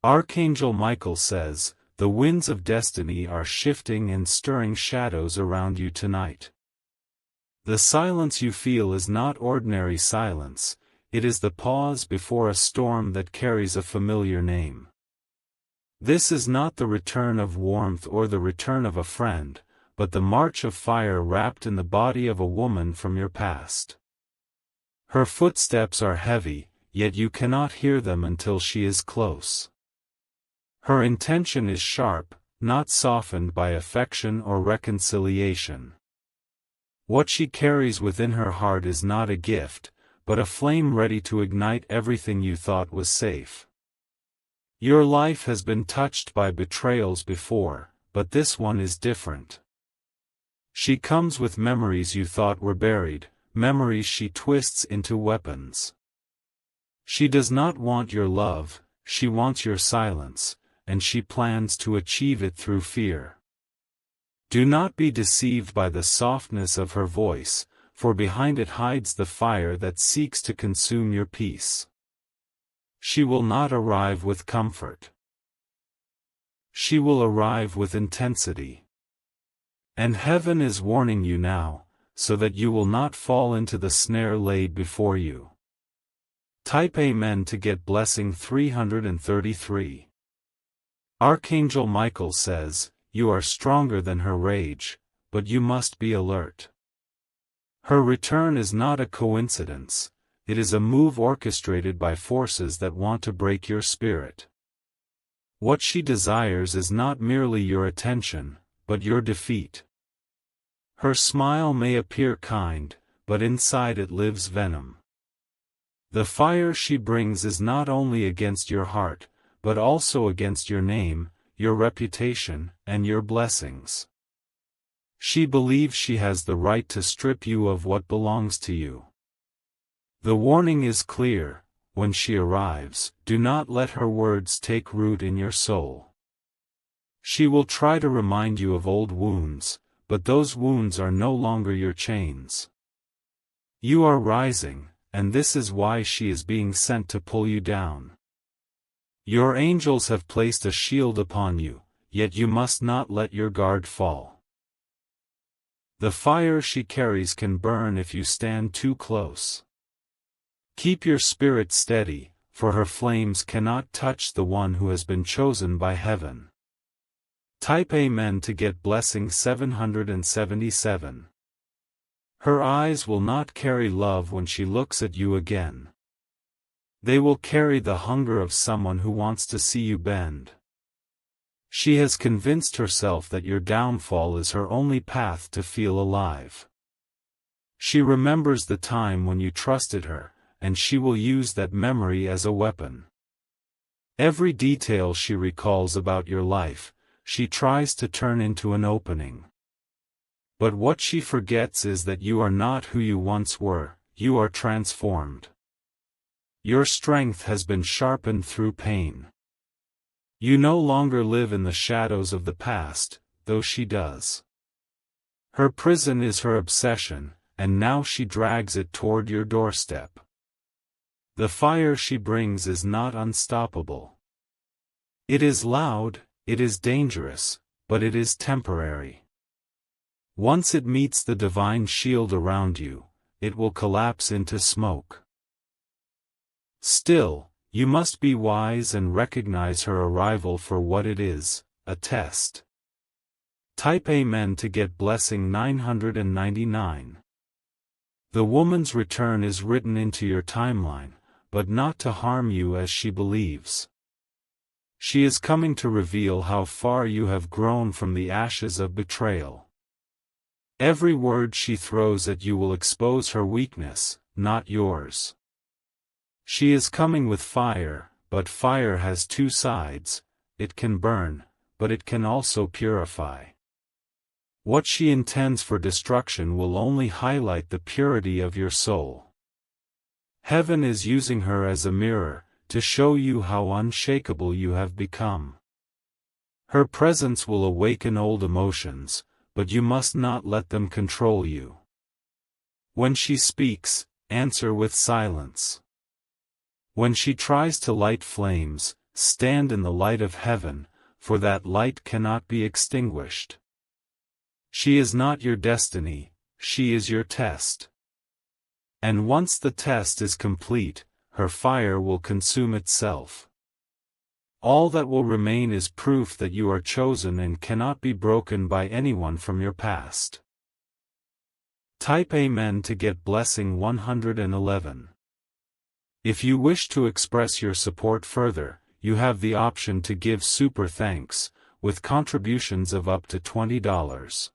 Archangel Michael says, "The winds of destiny are shifting and stirring shadows around you tonight." The silence you feel is not ordinary silence, it is the pause before a storm that carries a familiar name. This is not the return of warmth or the return of a friend, but the march of fire wrapped in the body of a woman from your past. Her footsteps are heavy, yet you cannot hear them until she is close. Her intention is sharp, not softened by affection or reconciliation. What she carries within her heart is not a gift, but a flame ready to ignite everything you thought was safe. Your life has been touched by betrayals before, but this one is different. She comes with memories you thought were buried, memories she twists into weapons. She does not want your love, she wants your silence, and she plans to achieve it through fear. Do not be deceived by the softness of her voice, for behind it hides the fire that seeks to consume your peace. She will not arrive with comfort. She will arrive with intensity. And heaven is warning you now, so that you will not fall into the snare laid before you. Type Amen to get blessing 333. Archangel Michael says, "You are stronger than her rage, but you must be alert." Her return is not a coincidence, it is a move orchestrated by forces that want to break your spirit. What she desires is not merely your attention, but your defeat. Her smile may appear kind, but inside it lives venom. The fire she brings is not only against your heart, but also against your name, your reputation, and your blessings. She believes she has the right to strip you of what belongs to you. The warning is clear: when she arrives, do not let her words take root in your soul. She will try to remind you of old wounds, but those wounds are no longer your chains. You are rising, and this is why she is being sent to pull you down. Your angels have placed a shield upon you, yet you must not let your guard fall. The fire she carries can burn if you stand too close. Keep your spirit steady, for her flames cannot touch the one who has been chosen by heaven. Type Amen to get blessing 777. Her eyes will not carry love when she looks at you again. They will carry the hunger of someone who wants to see you bend. She has convinced herself that your downfall is her only path to feel alive. She remembers the time when you trusted her, and she will use that memory as a weapon. Every detail she recalls about your life, she tries to turn into an opening. But what she forgets is that you are not who you once were, you are transformed. Your strength has been sharpened through pain. You no longer live in the shadows of the past, though she does. Her prison is her obsession, and now she drags it toward your doorstep. The fire she brings is not unstoppable. It is loud, it is dangerous, but it is temporary. Once it meets the divine shield around you, it will collapse into smoke. Still, you must be wise and recognize her arrival for what it is, a test. Type Amen to get blessing 999. The woman's return is written into your timeline, but not to harm you as she believes. She is coming to reveal how far you have grown from the ashes of betrayal. Every word she throws at you will expose her weakness, not yours. She is coming with fire, but fire has two sides: it can burn, but it can also purify. What she intends for destruction will only highlight the purity of your soul. Heaven is using her as a mirror, to show you how unshakable you have become. Her presence will awaken old emotions, but you must not let them control you. When she speaks, answer with silence. When she tries to light flames, stand in the light of heaven, for that light cannot be extinguished. She is not your destiny, she is your test. And once the test is complete, her fire will consume itself. All that will remain is proof that you are chosen and cannot be broken by anyone from your past. Type Amen to get blessing 111. If you wish to express your support further, you have the option to give super thanks, with contributions of up to $20.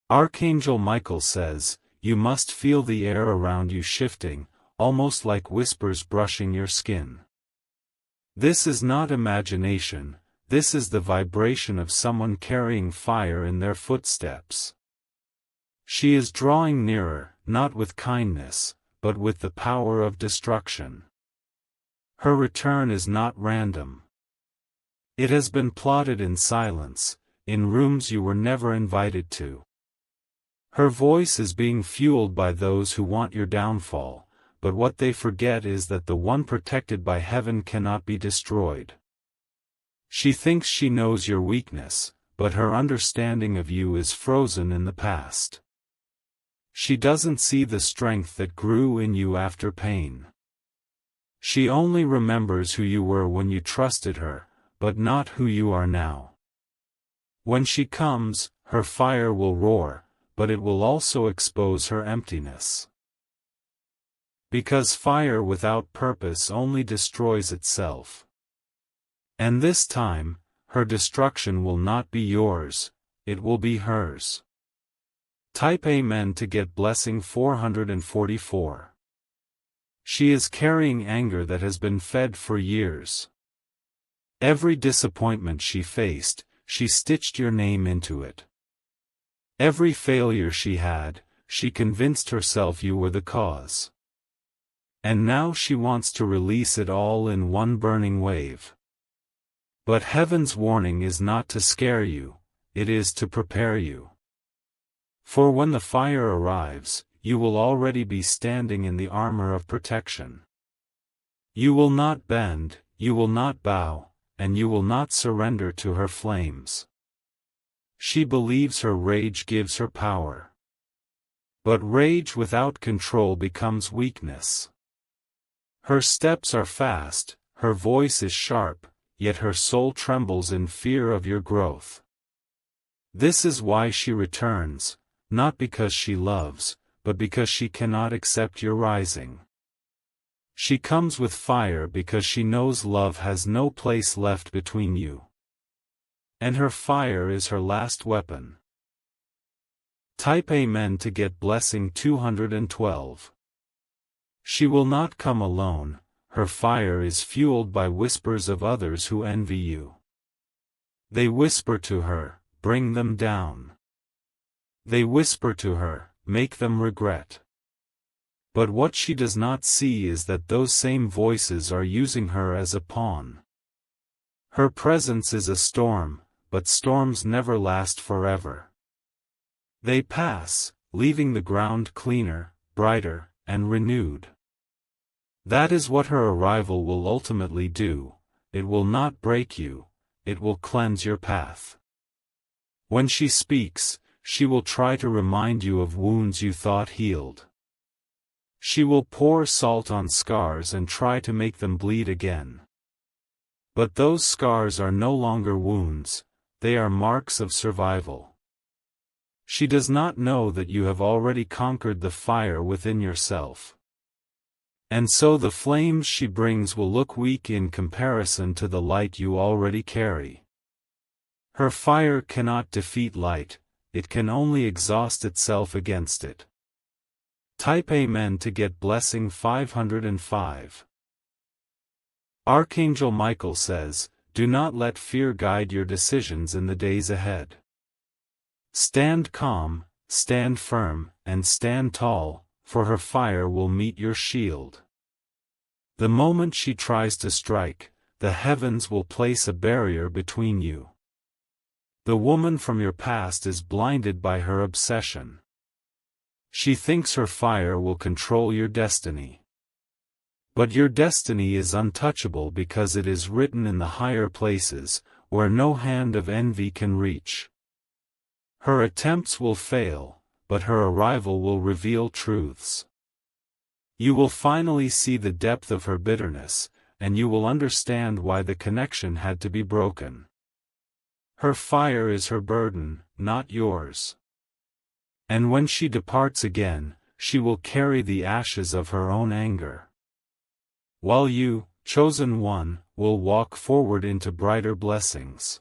Archangel Michael says, you must feel the air around you shifting, almost like whispers brushing your skin. This is not imagination, this is the vibration of someone carrying fire in their footsteps. She is drawing nearer, not with kindness, but with the power of destruction. Her return is not random. It has been plotted in silence, in rooms you were never invited to. Her voice is being fueled by those who want your downfall, but what they forget is that the one protected by heaven cannot be destroyed. She thinks she knows your weakness, but her understanding of you is frozen in the past. She doesn't see the strength that grew in you after pain. She only remembers who you were when you trusted her, but not who you are now. When she comes, her fire will roar, but it will also expose her emptiness. Because fire without purpose only destroys itself. And this time, her destruction will not be yours, it will be hers. Type Amen to get blessing 444. She is carrying anger that has been fed for years. Every disappointment she faced, she stitched your name into it. Every failure she had, she convinced herself you were the cause. And now she wants to release it all in one burning wave. But heaven's warning is not to scare you, it is to prepare you. For when the fire arrives, you will already be standing in the armor of protection. You will not bend, you will not bow, and you will not surrender to her flames. She believes her rage gives her power. But rage without control becomes weakness. Her steps are fast, her voice is sharp, yet her soul trembles in fear of your growth. This is why she returns, not because she loves, but because she cannot accept your rising. She comes with fire because she knows love has no place left between you. And her fire is her last weapon. Type Amen to get blessing 212. She will not come alone, her fire is fueled by whispers of others who envy you. They whisper to her, bring them down. They whisper to her, make them regret. But what she does not see is that those same voices are using her as a pawn. Her presence is a storm, but storms never last forever. They pass, leaving the ground cleaner, brighter, and renewed. That is what her arrival will ultimately do, it will not break you, it will cleanse your path. When she speaks, she will try to remind you of wounds you thought healed. She will pour salt on scars and try to make them bleed again. But those scars are no longer wounds, they are marks of survival. She does not know that you have already conquered the fire within yourself. And so the flames she brings will look weak in comparison to the light you already carry. Her fire cannot defeat light, it can only exhaust itself against it. Type Amen to get blessing 505. Archangel Michael says, do not let fear guide your decisions in the days ahead. Stand calm, stand firm, and stand tall, for her fire will meet your shield. The moment she tries to strike, the heavens will place a barrier between you. The woman from your past is blinded by her obsession. She thinks her fire will control your destiny. But your destiny is untouchable because it is written in the higher places, where no hand of envy can reach. Her attempts will fail, but her arrival will reveal truths. You will finally see the depth of her bitterness, and you will understand why the connection had to be broken. Her fire is her burden, not yours. And when she departs again, she will carry the ashes of her own anger. While you, chosen one, will walk forward into brighter blessings.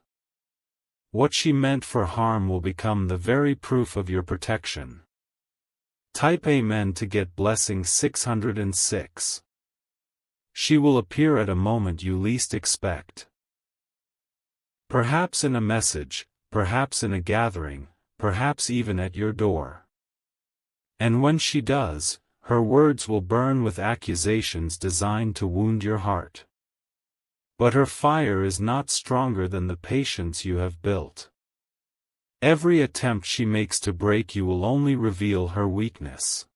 What she meant for harm will become the very proof of your protection. Type Amen to get blessing 606. She will appear at a moment you least expect. Perhaps in a message, perhaps in a gathering, perhaps even at your door. And when she does, her words will burn with accusations designed to wound your heart. But her fire is not stronger than the patience you have built. Every attempt she makes to break you will only reveal her weakness.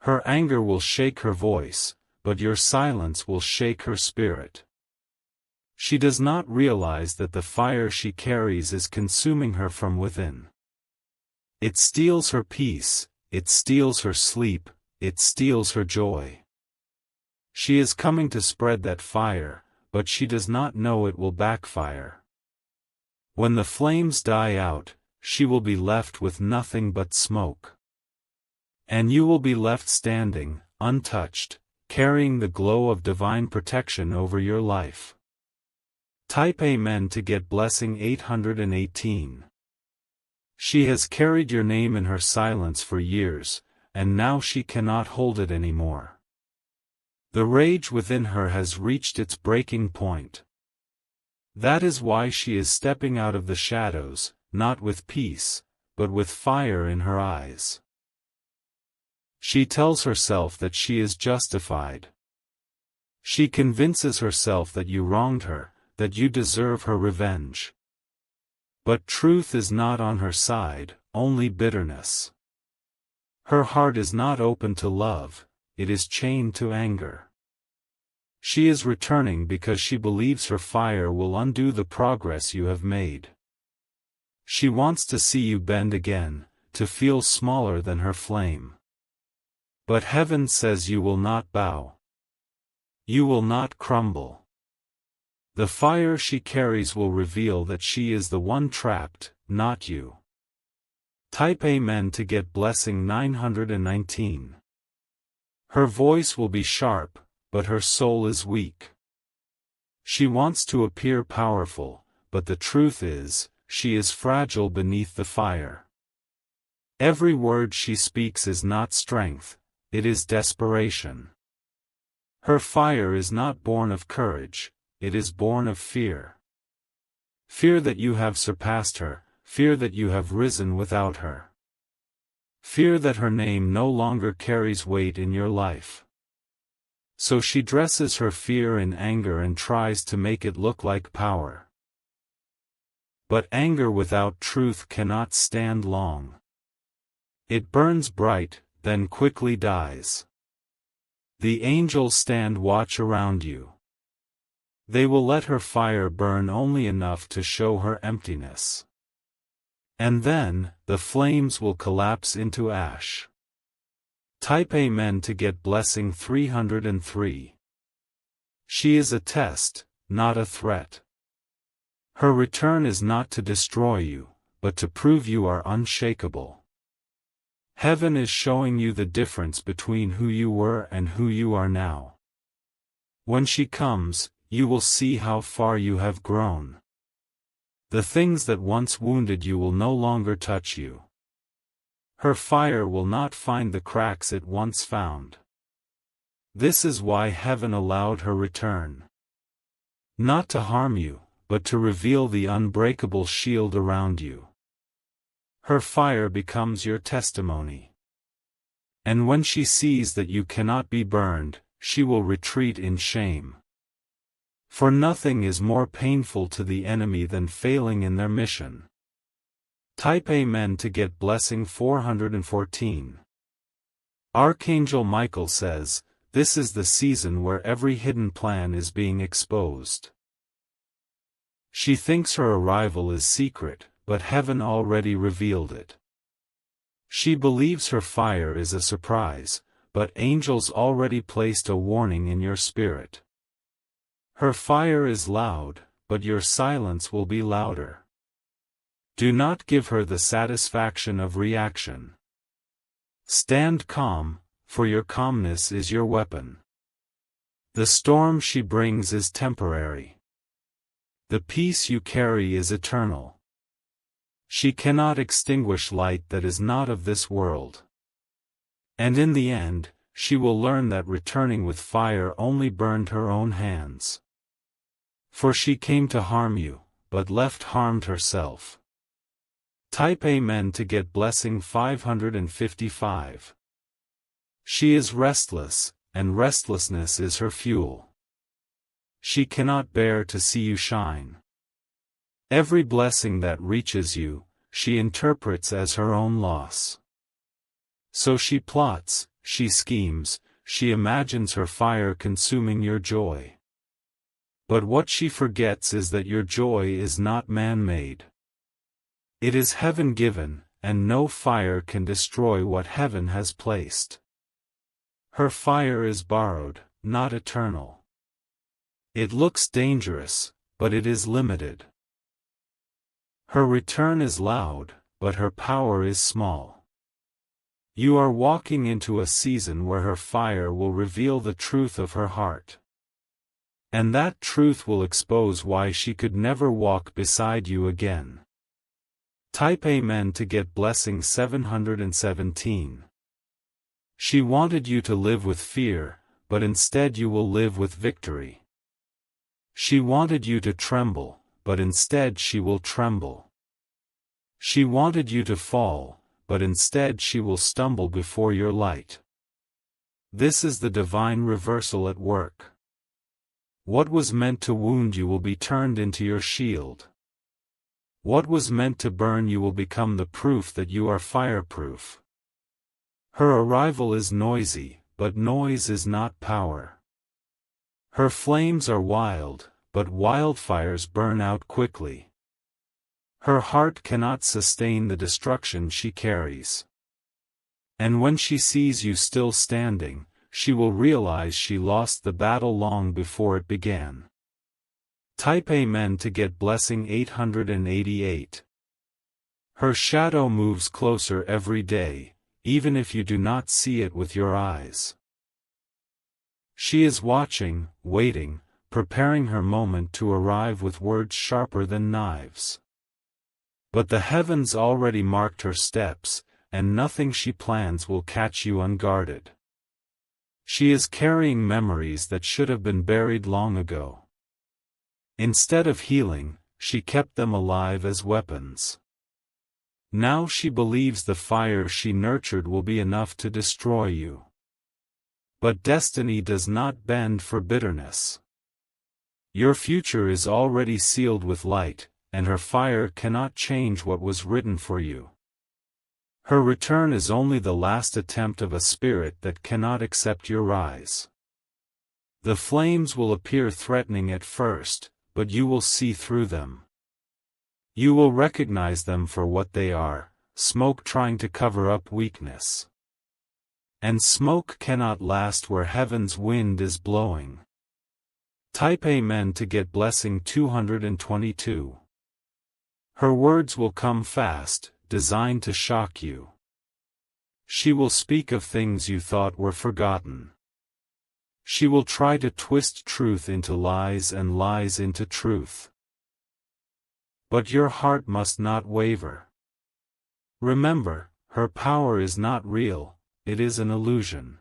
Her anger will shake her voice, but your silence will shake her spirit. She does not realize that the fire she carries is consuming her from within. It steals her peace, it steals her sleep, it steals her joy. She is coming to spread that fire, but she does not know it will backfire. When the flames die out, she will be left with nothing but smoke. And you will be left standing, untouched, carrying the glow of divine protection over your life. Type Amen to get blessing 818. She has carried your name in her silence for years, and now she cannot hold it anymore. The rage within her has reached its breaking point. That is why she is stepping out of the shadows, not with peace, but with fire in her eyes. She tells herself that she is justified. She convinces herself that you wronged her, that you deserve her revenge. But truth is not on her side, only bitterness. Her heart is not open to love, it is chained to anger. She is returning because she believes her fire will undo the progress you have made. She wants to see you bend again, to feel smaller than her flame. But heaven says you will not bow. You will not crumble. The fire she carries will reveal that she is the one trapped, not you. Type Amen to get blessing 919. Her voice will be sharp, but her soul is weak. She wants to appear powerful, but the truth is, she is fragile beneath the fire. Every word she speaks is not strength, it is desperation. Her fire is not born of courage, it is born of fear. Fear that you have surpassed her, fear that you have risen without her. Fear that her name no longer carries weight in your life. So she dresses her fear in anger and tries to make it look like power. But anger without truth cannot stand long. It burns bright, then quickly dies. The angels stand watch around you. They will let her fire burn only enough to show her emptiness. And then, the flames will collapse into ash. Type Amen to get blessing 303. She is a test, not a threat. Her return is not to destroy you, but to prove you are unshakable. Heaven is showing you the difference between who you were and who you are now. When she comes, you will see how far you have grown. The things that once wounded you will no longer touch you. Her fire will not find the cracks it once found. This is why heaven allowed her return. Not to harm you, but to reveal the unbreakable shield around you. Her fire becomes your testimony. And when she sees that you cannot be burned, she will retreat in shame. For nothing is more painful to the enemy than failing in their mission. Type Amen to get blessing 414. Archangel Michael says, this is the season where every hidden plan is being exposed. She thinks her arrival is secret, but heaven already revealed it. She believes her fire is a surprise, but angels already placed a warning in your spirit. Her fire is loud, but your silence will be louder. Do not give her the satisfaction of reaction. Stand calm, for your calmness is your weapon. The storm she brings is temporary. The peace you carry is eternal. She cannot extinguish light that is not of this world. And in the end, she will learn that returning with fire only burned her own hands. For she came to harm you, but left harmed herself. Type Amen to get blessing 555. She is restless, and restlessness is her fuel. She cannot bear to see you shine. Every blessing that reaches you, she interprets as her own loss. So she plots, she schemes, she imagines her fire consuming your joy. But what she forgets is that your joy is not man-made. It is heaven-given, and no fire can destroy what heaven has placed. Her fire is borrowed, not eternal. It looks dangerous, but it is limited. Her return is loud, but her power is small. You are walking into a season where her fire will reveal the truth of her heart. And that truth will expose why she could never walk beside you again. Type Amen to get blessing 717. She wanted you to live with fear, but instead you will live with victory. She wanted you to tremble, but instead she will tremble. She wanted you to fall, but instead she will stumble before your light. This is the divine reversal at work. What was meant to wound you will be turned into your shield. What was meant to burn you will become the proof that you are fireproof. Her arrival is noisy, but noise is not power. Her flames are wild, but wildfires burn out quickly. Her heart cannot sustain the destruction she carries. And when she sees you still standing, she will realize she lost the battle long before it began. Type Amen to get blessing 888. Her shadow moves closer every day, even if you do not see it with your eyes. She is watching, waiting, preparing her moment to arrive with words sharper than knives. But the heavens already marked her steps, and nothing she plans will catch you unguarded. She is carrying memories that should have been buried long ago. Instead of healing, she kept them alive as weapons. Now she believes the fire she nurtured will be enough to destroy you. But destiny does not bend for bitterness. Your future is already sealed with light, and her fire cannot change what was written for you. Her return is only the last attempt of a spirit that cannot accept your rise. The flames will appear threatening at first, but you will see through them. You will recognize them for what they are, smoke trying to cover up weakness. And smoke cannot last where heaven's wind is blowing. Type Amen to get blessing 222. Her words will come fast, designed to shock you. She will speak of things you thought were forgotten. She will try to twist truth into lies and lies into truth. But your heart must not waver. Remember, her power is not real, it is an illusion.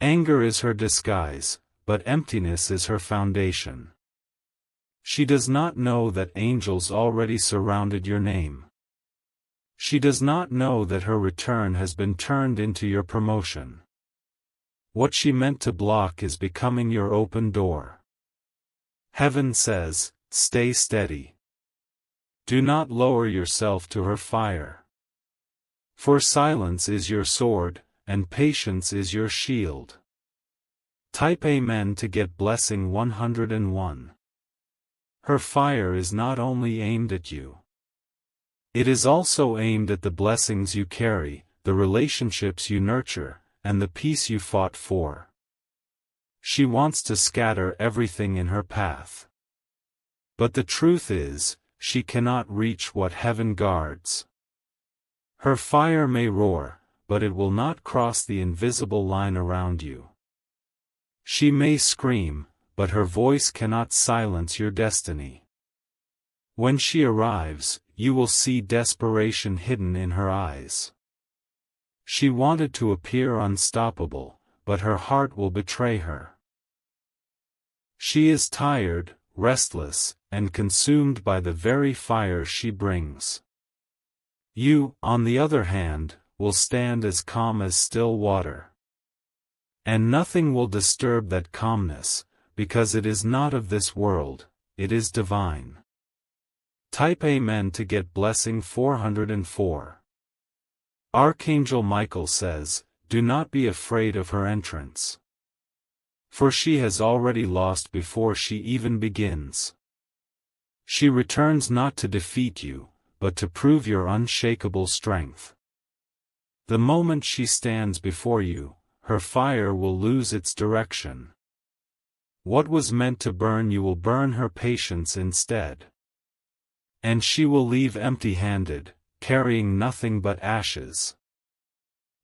Anger is her disguise, but emptiness is her foundation. She does not know that angels already surrounded your name. She does not know that her return has been turned into your promotion. What she meant to block is becoming your open door. Heaven says, stay steady. Do not lower yourself to her fire. For silence is your sword, and patience is your shield. Type Amen to get blessing 101. Her fire is not only aimed at you. It is also aimed at the blessings you carry, the relationships you nurture, and the peace you fought for. She wants to scatter everything in her path. But the truth is, she cannot reach what heaven guards. Her fire may roar, but it will not cross the invisible line around you. She may scream, but her voice cannot silence your destiny. When she arrives, you will see desperation hidden in her eyes. She wanted to appear unstoppable, but her heart will betray her. She is tired, restless, and consumed by the very fire she brings. You, on the other hand, will stand as calm as still water. And nothing will disturb that calmness, because it is not of this world, it is divine. Type Amen to get blessing 404. Archangel Michael says, do not be afraid of her entrance. For she has already lost before she even begins. She returns not to defeat you, but to prove your unshakable strength. The moment she stands before you, her fire will lose its direction. What was meant to burn you will burn her patience instead. And she will leave empty-handed, carrying nothing but ashes.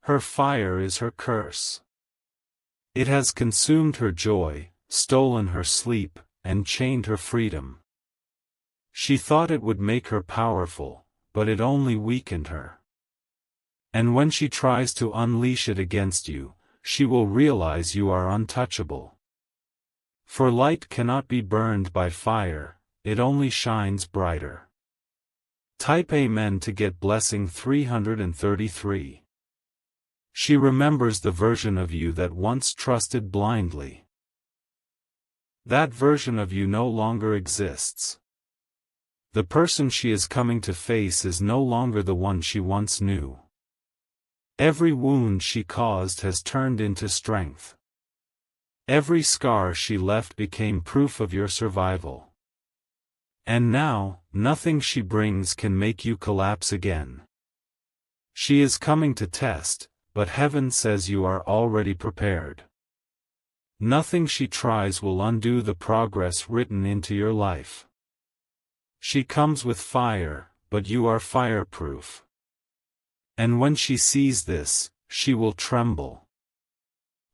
Her fire is her curse. It has consumed her joy, stolen her sleep, and chained her freedom. She thought it would make her powerful, but it only weakened her. And when she tries to unleash it against you, she will realize you are untouchable. For light cannot be burned by fire, it only shines brighter. Type Amen to get blessing 333. She remembers the version of you that once trusted blindly. That version of you no longer exists. The person she is coming to face is no longer the one she once knew. Every wound she caused has turned into strength. Every scar she left became proof of your survival. And now, nothing she brings can make you collapse again. She is coming to test, but heaven says you are already prepared. Nothing she tries will undo the progress written into your life. She comes with fire, but you are fireproof. And when she sees this, she will tremble.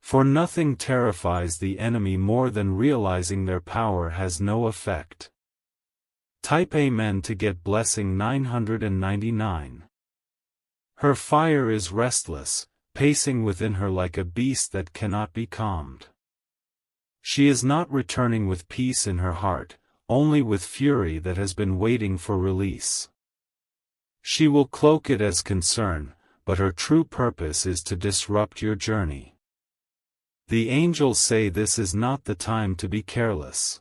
For nothing terrifies the enemy more than realizing their power has no effect. Type Amen to get blessing 999. Her fire is restless, pacing within her like a beast that cannot be calmed. She is not returning with peace in her heart, only with fury that has been waiting for release. She will cloak it as concern, but her true purpose is to disrupt your journey. The angels say this is not the time to be careless.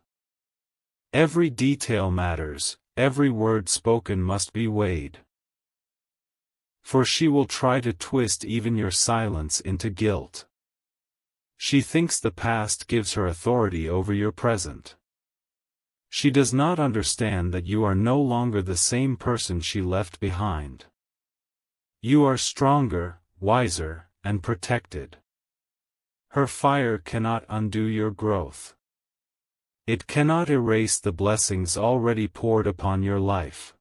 Every detail matters, every word spoken must be weighed. For she will try to twist even your silence into guilt. She thinks the past gives her authority over your present. She does not understand that you are no longer the same person she left behind. You are stronger, wiser, and protected. Her fire cannot undo your growth. It cannot erase the blessings already poured upon your life.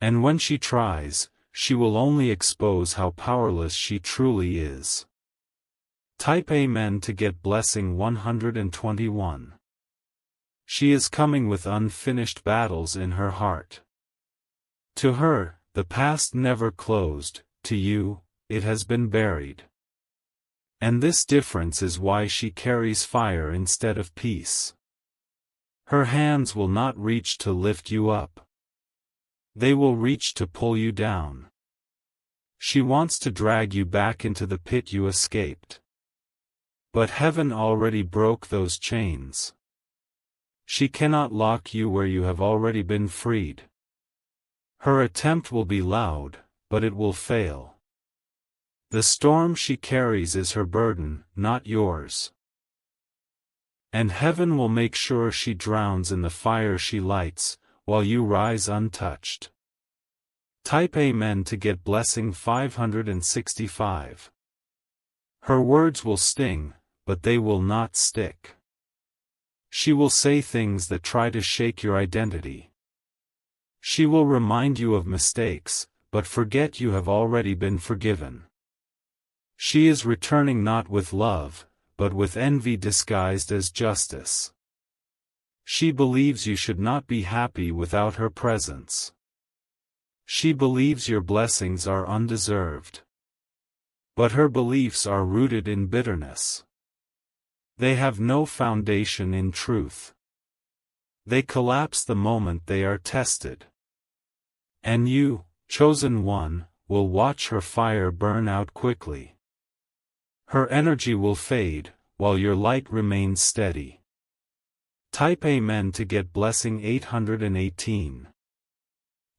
And when she tries, she will only expose how powerless she truly is. Type Amen to get blessing 121. She is coming with unfinished battles in her heart. To her, the past never closed, to you, it has been buried. And this difference is why she carries fire instead of peace. Her hands will not reach to lift you up. They will reach to pull you down. She wants to drag you back into the pit you escaped. But heaven already broke those chains. She cannot lock you where you have already been freed. Her attempt will be loud, but it will fail. The storm she carries is her burden, not yours. And heaven will make sure she drowns in the fire she lights, while you rise untouched. Type Amen to get blessing 565. Her words will sting, but they will not stick. She will say things that try to shake your identity. She will remind you of mistakes, but forget you have already been forgiven. She is returning not with love, but with envy disguised as justice. She believes you should not be happy without her presence. She believes your blessings are undeserved. But her beliefs are rooted in bitterness. They have no foundation in truth. They collapse the moment they are tested. And you, chosen one, will watch her fire burn out quickly. Her energy will fade, while your light remains steady. Type Amen to get blessing 818.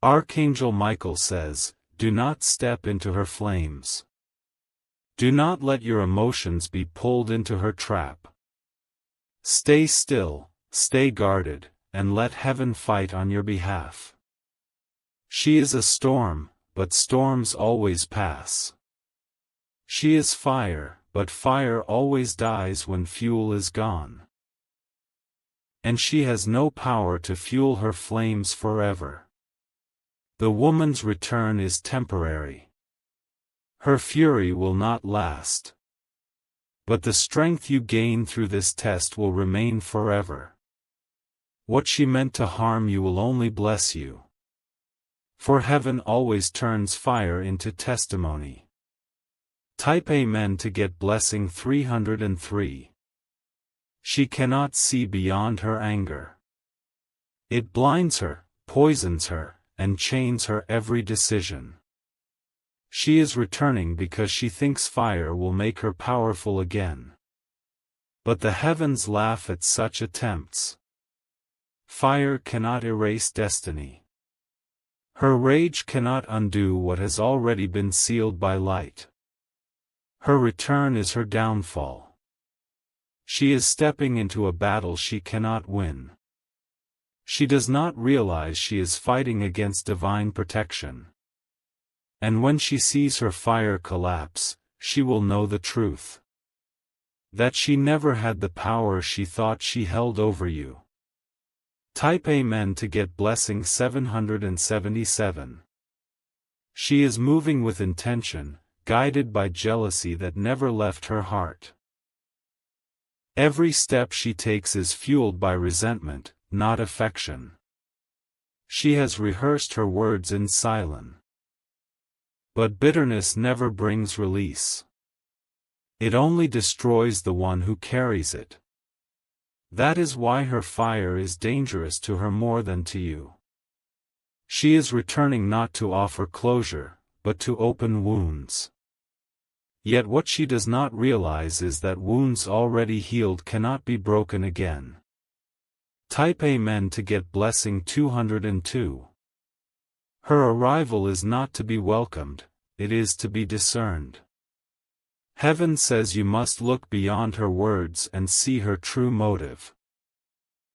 Archangel Michael says, do not step into her flames. Do not let your emotions be pulled into her trap. Stay still, stay guarded, and let heaven fight on your behalf. She is a storm, but storms always pass. She is fire, but fire always dies when fuel is gone. And she has no power to fuel her flames forever. The woman's return is temporary. Her fury will not last. But the strength you gain through this test will remain forever. What she meant to harm you will only bless you. For heaven always turns fire into testimony. Type Amen to get blessing 303. She cannot see beyond her anger. It blinds her, poisons her, and chains her every decision. She is returning because she thinks fire will make her powerful again. But the heavens laugh at such attempts. Fire cannot erase destiny. Her rage cannot undo what has already been sealed by light. Her return is her downfall. She is stepping into a battle she cannot win. She does not realize she is fighting against divine protection. And when she sees her fire collapse, she will know the truth. That she never had the power she thought she held over you. Type Amen to get blessing 777. She is moving with intention, guided by jealousy that never left her heart. Every step she takes is fueled by resentment, not affection. She has rehearsed her words in silence. But bitterness never brings release. It only destroys the one who carries it. That is why her fire is dangerous to her more than to you. She is returning not to offer closure, but to open wounds. Yet what she does not realize is that wounds already healed cannot be broken again. Type Amen to get blessing 202. Her arrival is not to be welcomed, it is to be discerned. Heaven says you must look beyond her words and see her true motive.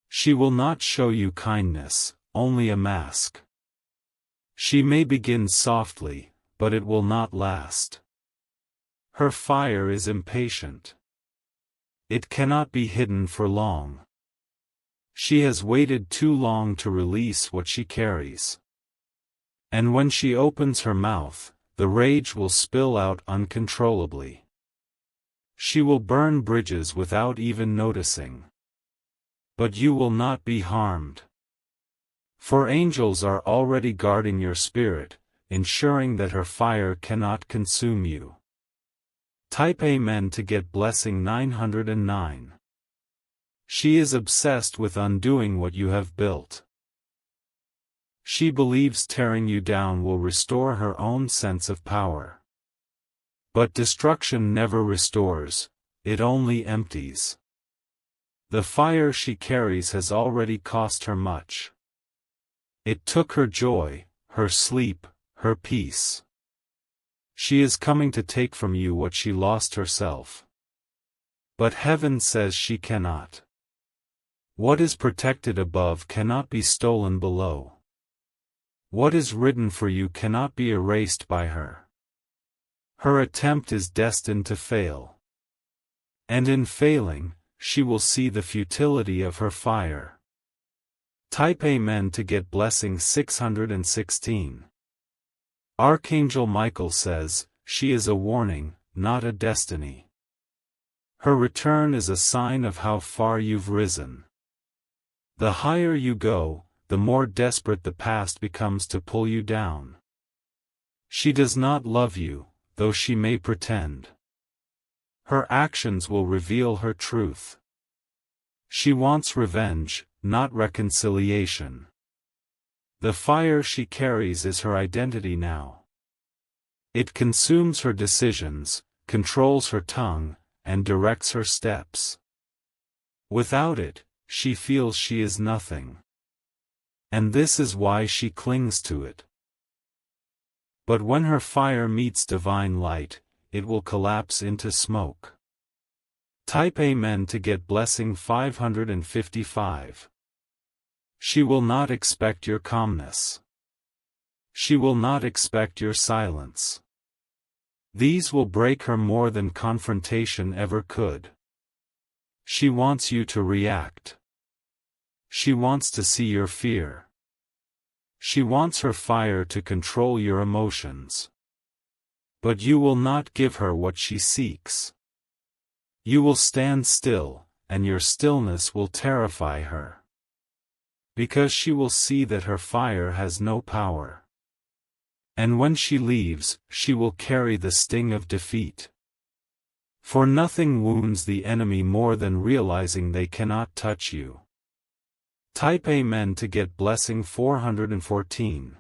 She will not show you kindness, only a mask. She may begin softly, but it will not last. Her fire is impatient. It cannot be hidden for long. She has waited too long to release what she carries. And when she opens her mouth, the rage will spill out uncontrollably. She will burn bridges without even noticing. But you will not be harmed. For angels are already guarding your spirit, ensuring that her fire cannot consume you. Type Amen to get blessing 909. She is obsessed with undoing what you have built. She believes tearing you down will restore her own sense of power. But destruction never restores, it only empties. The fire she carries has already cost her much. It took her joy, her sleep, her peace. She is coming to take from you what she lost herself. But heaven says she cannot. What is protected above cannot be stolen below. What is written for you cannot be erased by her. Her attempt is destined to fail. And in failing, she will see the futility of her fire. Type Amen to get blessing 616. Archangel Michael says, she is a warning, not a destiny. Her return is a sign of how far you've risen. The higher you go, the more desperate the past becomes to pull you down. She does not love you, though she may pretend. Her actions will reveal her truth. She wants revenge, not reconciliation. The fire she carries is her identity now. It consumes her decisions, controls her tongue, and directs her steps. Without it, she feels she is nothing. And this is why she clings to it. But when her fire meets divine light, it will collapse into smoke. Type Amen to get blessing 555. She will not expect your calmness. She will not expect your silence. These will break her more than confrontation ever could. She wants you to react. She wants to see your fear. She wants her fire to control your emotions. But you will not give her what she seeks. You will stand still, and your stillness will terrify her. Because she will see that her fire has no power. And when she leaves, she will carry the sting of defeat. For nothing wounds the enemy more than realizing they cannot touch you. Type Amen to get blessing 414.